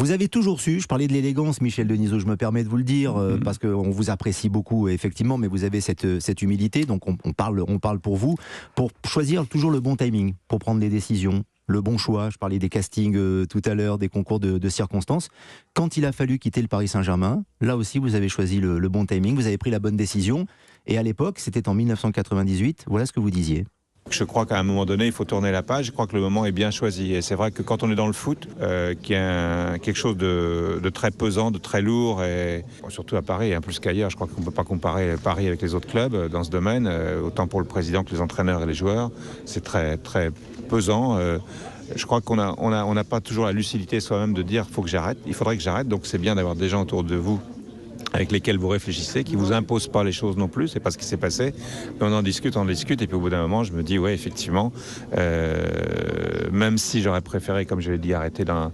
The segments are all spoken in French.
Vous avez toujours su, je parlais de l'élégance, Michel Denisot, je me permets de vous le dire, parce qu'on vous apprécie beaucoup, effectivement, mais vous avez cette humilité, donc on parle pour vous, pour choisir toujours le bon timing, pour prendre des décisions, le bon choix. Je parlais des castings tout à l'heure, des concours de circonstances. Quand il a fallu quitter le Paris Saint-Germain, là aussi vous avez choisi le bon timing, vous avez pris la bonne décision, et à l'époque, c'était en 1998, voilà ce que vous disiez. Je crois qu'à un moment donné, il faut tourner la page. Je crois que le moment est bien choisi. Et c'est vrai que quand on est dans le foot, qui est quelque chose de très pesant, de très lourd, et surtout à Paris, et plus qu'ailleurs, je crois qu'on ne peut pas comparer Paris avec les autres clubs dans ce domaine, autant pour le président que les entraîneurs et les joueurs. C'est très, très pesant. Je crois qu'on n'a pas toujours la lucidité soi-même de dire « il faut que j'arrête, il faudrait que j'arrête ». Donc c'est bien d'avoir des gens autour de vous avec lesquels vous réfléchissez, qui ne vous imposent pas les choses non plus, c'est pas ce qui s'est passé, mais on en discute, et puis au bout d'un moment, je me dis, ouais, effectivement, même si j'aurais préféré, comme je l'ai dit, arrêter dans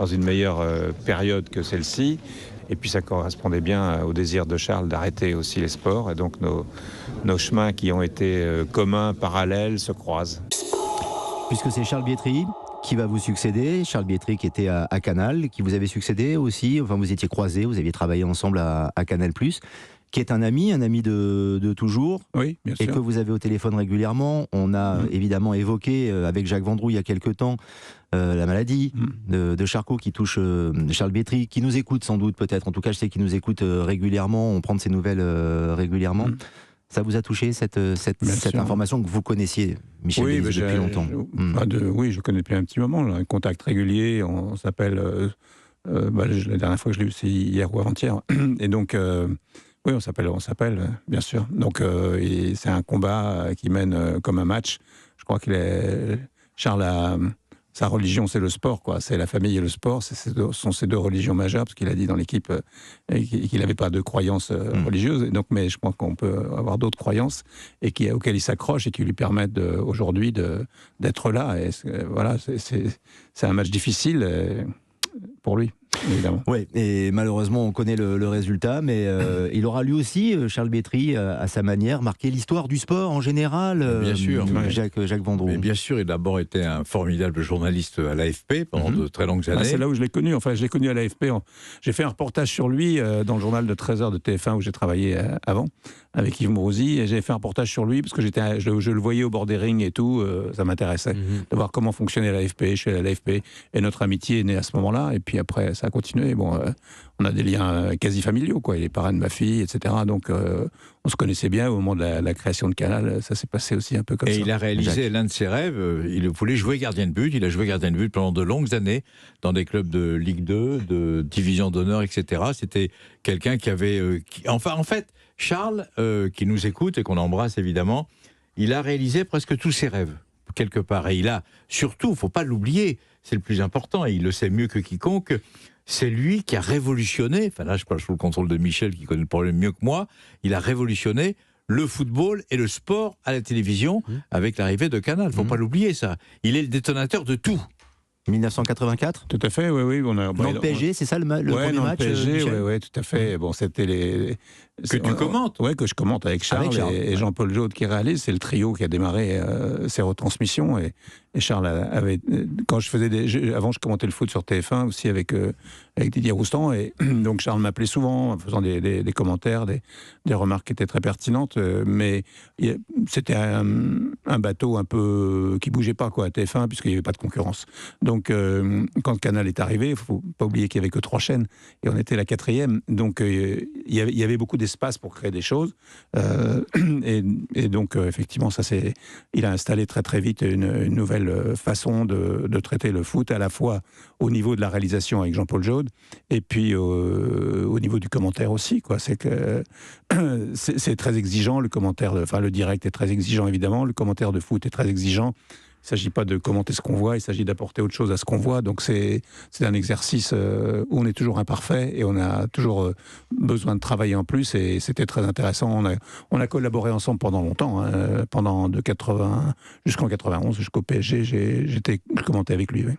une meilleure période que celle-ci, et puis ça correspondait bien au désir de Charles d'arrêter aussi les sports, et donc nos chemins qui ont été communs, parallèles, se croisent. Puisque c'est Charles Bietri qui va vous succéder, Charles Bietri qui était à Canal, qui vous avait succédé aussi, enfin vous étiez croisés, vous aviez travaillé ensemble à Canal+, qui est un ami de toujours, oui, bien sûr. Et que vous avez au téléphone régulièrement. On a évidemment évoqué avec Jacques Vendroux il y a quelques temps la maladie de Charcot qui touche Charles Bietri, qui nous écoute sans doute peut-être, en tout cas je sais qu'il nous écoute régulièrement, on prend de ses nouvelles régulièrement. Ça vous a touché cette information que vous connaissiez, Michel Denisot, depuis longtemps? Oui, je le connais depuis un petit moment, là, un contact régulier, on s'appelle, la dernière fois que je l'ai eu, c'est hier ou avant-hier, et donc, oui, on s'appelle, bien sûr. Donc, c'est un combat qui mène comme un match. Je crois Charles sa religion, c'est le sport, quoi. C'est la famille et le sport. Ce sont ces deux religions majeures, parce qu'il a dit dans l'équipe qu'il n'avait pas de croyances religieuses. Et donc, mais je crois qu'on peut avoir d'autres croyances auxquelles il s'accroche et qui lui permettent aujourd'hui d'être là. Et voilà, c'est un match difficile pour lui, évidemment. Oui, et malheureusement, on connaît le résultat, mais il aura lui aussi, Charles Bietri, à sa manière, marqué l'histoire du sport en général. Bien sûr. Jacques Vendroux. Mais bien sûr, il a d'abord été un formidable journaliste à l'AFP pendant de très longues années. C'est là où je l'ai connu. Enfin, je l'ai connu à l'AFP. J'ai fait un reportage sur lui dans le journal de 13h de TF1 où j'ai travaillé avant, avec Yves Mourouzi. Et j'ai fait un reportage sur lui parce que je le voyais au bord des rings et tout. Ça m'intéressait de voir comment fonctionnait l'AFP. Je suis allé à l'AFP et notre amitié est née à ce moment-là. Et puis après, ça a continué. Bon, on a des liens quasi familiaux, quoi. Il est parrain de ma fille, etc. Donc, on se connaissait bien au moment de la création de Canal. Ça s'est passé aussi un peu comme ça. Et il a réalisé l'un de ses rêves. Il voulait jouer gardien de but. Il a joué gardien de but pendant de longues années dans des clubs de Ligue 2, de Division d'honneur, etc. C'était quelqu'un qui avait... en fait, Charles, qui nous écoute et qu'on embrasse évidemment, il a réalisé presque tous ses rêves, quelque part. Et il a, surtout, il ne faut pas l'oublier, c'est le plus important, et il le sait mieux que quiconque, c'est lui qui a révolutionné, enfin là je parle sous le contrôle de Michel qui connaît le problème mieux que moi, il a révolutionné le football et le sport à la télévision avec l'arrivée de Canal, il ne faut pas l'oublier ça. Il est le détonateur de tout. 1984 ? Tout à fait, oui. PSG, c'est ça le premier match PSG, oui, tout à fait. Bon, c'était que tu commentes. Oui, que je commente avec Charles, et Jean-Paul Jaude qui réalise. C'est le trio qui a démarré ces retransmissions. Et Charles avait... Quand je faisais avant, je commentais le foot sur TF1 aussi avec Didier Roustan. Et donc Charles m'appelait souvent en faisant des commentaires, des remarques qui étaient très pertinentes. Mais c'était un bateau un peu qui bougeait pas, quoi, à TF1, puisqu'il n'y avait pas de concurrence. Donc, quand Canal est arrivé, il ne faut pas oublier qu'il n'y avait que 3 chaînes, et on était la 4e. Donc, il y avait beaucoup d'espace pour créer des choses. Et donc, effectivement, il a installé très très vite une nouvelle façon de traiter le foot, à la fois au niveau de la réalisation avec Jean-Paul Jaude, et puis au niveau du commentaire aussi, quoi. C'est que c'est très exigeant, le direct est très exigeant, évidemment, le commentaire de foot est très exigeant. Il ne s'agit pas de commenter ce qu'on voit, il s'agit d'apporter autre chose à ce qu'on voit. Donc c'est un exercice où on est toujours imparfait et on a toujours besoin de travailler en plus. Et c'était très intéressant. On a collaboré ensemble pendant longtemps, pendant de 80 jusqu'en 91, jusqu'au PSG. Je commentais avec lui. Oui.